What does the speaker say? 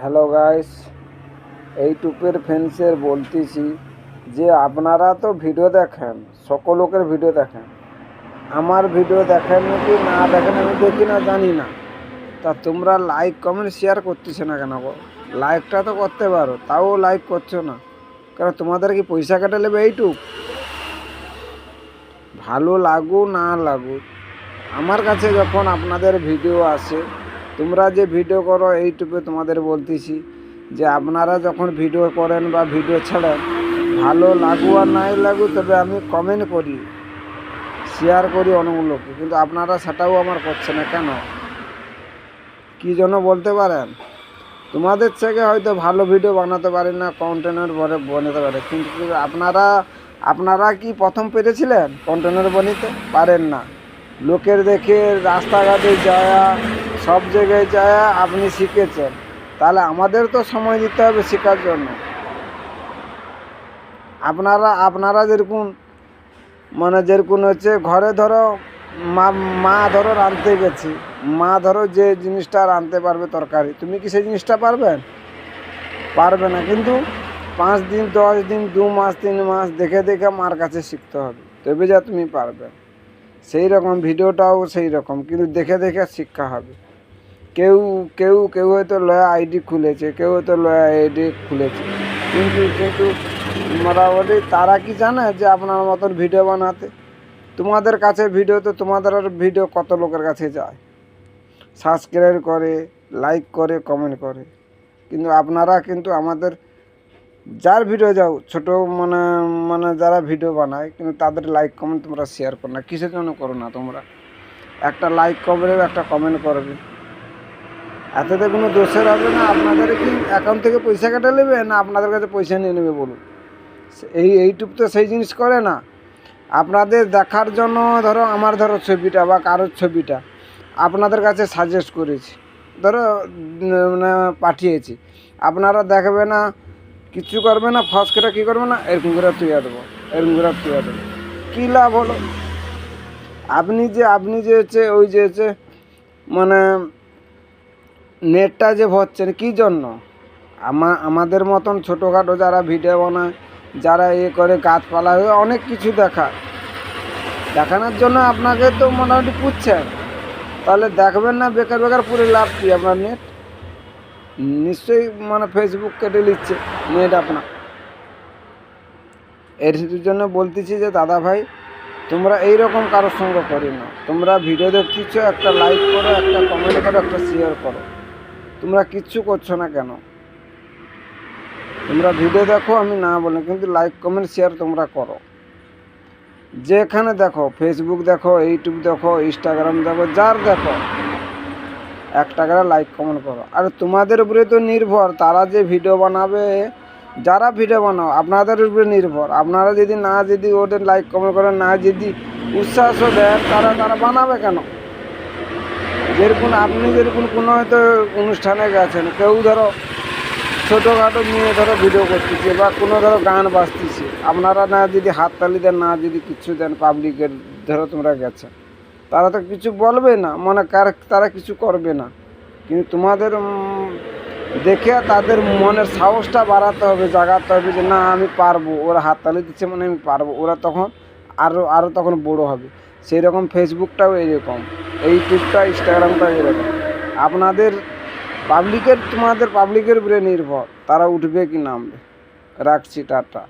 Hello guys, ইউটিউবের ফ্রেন্ডসের বলতেছি যে আপনারা তো ভিডিও দেখেন, সকল লোকের ভিডিও দেখেন, আমার ভিডিও দেখেন নাকি না দেখেন আমি দেখি না, জানি না। তা তোমরা লাইক কমেন্ট শেয়ার করতেছে না কেন গো? লাইকটা তো করতে পারো, তাও লাইক করছো না কারণ তোমাদের কি পয়সা কেটে নেবে ইউটিউব? ভালো লাগুক না লাগুক, আমার কাছে যখন আপনাদের ভিডিও আসে, তোমরা যে ভিডিও করো ইউটিউবে, তোমাদের বলতেছি যে আপনারা যখন ভিডিও করেন বা ভিডিও ছাড়েন, ভালো লাগুক আর নাই লাগুক, তবে আমি কমেন্ট করি, শেয়ার করি অনেকগুলোকে, কিন্তু আপনারা সেটাও আমার করছে না কেন? কী জন্য বলতে পারেন? তোমাদের থেকে হয়তো ভালো ভিডিও বানাতে পারি না, কন্টেন্ট বানাতে পারে, কিন্তু আপনারা কি প্রথম পেরেছিলেন কন্টেন্ট বানাতে? পারেন না। লোকের দেখে রাস্তাঘাটে যায়, সব জায়গায় যায় আপনি শিখেছেন, তাহলে আমাদের তো সময় দিতে হবে শেখার জন্য। আপনারা যেরকম যেরকম হচ্ছে ঘরে ধরো মা ধরো রাঁধতে গেছি, মা ধরো যে জিনিসটা রাঁধতে পারবে তরকারি, তুমি কি সেই জিনিসটা পারবে না, কিন্তু 5 দিন 10 দিন 2 মাস 3 মাস দেখে দেখে মার কাছে শিখতে হবে, তবে যা তুমি পারবে। সেই রকম ভিডিওটাও সেই রকম, কিন্তু দেখে দেখে শিক্ষা হবে। কেউ কেউ কেউ হয়তো লয়া আইডি খুলেছে, কেউ হয়তো লয়া আইডি খুলেছে, কিন্তু মোটামুটি তারা কি জানে যে আপনার মতন ভিডিও বানাতে? তোমাদের কাছে ভিডিও তো তোমাদের ভিডিও কত লোকের কাছে যায়, সাবস্ক্রাইব করে, লাইক করে, কমেন্ট করে, কিন্তু আপনারা কিন্তু আমাদের যার ভিডিও যাও ছোট যারা ভিডিও বানায়, কিন্তু তাদের লাইক কমেন্ট তোমরা শেয়ার করো না। কিসের জন্য করো না তোমরা? একটা লাইক করবে, একটা কমেন্ট করবে, এততে কোনো দোষের হবে না। আপনাদের কি অ্যাকাউন্ট থেকে পয়সা কেটে নেবে না আপনাদের কাছে পয়সা নিয়ে নেবে বলুন? ইউটিউব তো সেই জিনিস করে না। আপনাদের দেখার জন্য ধরো ছবিটা বা কারোর ছবিটা আপনাদের কাছে সাজেস্ট করেছি, পাঠিয়েছি, আপনারা দেখবে না, কিছু করবে না, ফস করে কী করবে না, এরকম করে তুইয়া দেবো, কী লাভ হলো? আপনি যে হচ্ছে ওই যে হচ্ছে নেটটা যে ভরছেন কী জন্য? আমাদের মতন ছোটোখাটো যারা ভিডিও বানায়, যারা করে গাছপালা অনেক কিছু দেখানোর জন্য আপনাকে তো মোটামুটি পুষছেন, তাহলে দেখবেন না বেকার পুরো লাভ কি? আপনার নেট নিশ্চয়ই ফেসবুক কেটে নিচ্ছে নেট আপনার। এর জন্য বলতেছি যে দাদা ভাই, তোমরা এইরকম কারোর সঙ্গে করি না। তোমরা ভিডিও দেখতেছ, একটা লাইক করো, একটা কমেন্ট করো, একটা শেয়ার করো, তোমরা কিচ্ছু করছো না কেন? তোমরা ভিডিও দেখো, আমি না বলি, কিন্তু লাইক কমেন্ট শেয়ার তোমরা করো। যেখানে দেখো, ফেসবুক দেখো, ইউটিউব দেখো, ইনস্টাগ্রাম দেখো, যার দেখো, একটা করে লাইক কমেন্ট করো। আর তোমাদের উপরে তো নির্ভর, তারা যে ভিডিও বানাবে, যারা ভিডিও বানাও আপনাদের উপরে নির্ভর। আপনারা যদি ওদের লাইক কমেন্ট করেন, না যদি উৎসাহ দেন, তারা বানাবে কেন? যেরকম কোনো হয়তো অনুষ্ঠানে গেছেন, কেউ ধরো ছোটোখাটো নিয়ে ভিডিও করতেছে, বা কোনো গান বাজতেছে, আপনারা না যদি হাততালি দেন, না যদি কিছু দেন পাবলিকের, তোমরা গেছে, তারা তো কিছু বলবে না, তারা কিছু করবে না। কিন্তু তোমাদের দেখে তাদের মনের সাহসটা বাড়াতে হবে, জাগাতে হবে যে না আমি পারবো, ওরা হাততালি দিচ্ছে আমি পারবো, ওরা তখন আরও তখন বড়ো হবে। সেই রকম ফেসবুকটাও এইরকম, ইউটিউবটা, ইনস্টাগ্রামটা এরকম। তোমাদের পাবলিকের উপরে নির্ভর, তারা উঠবে কি নামবে। রাখছি, টাটা।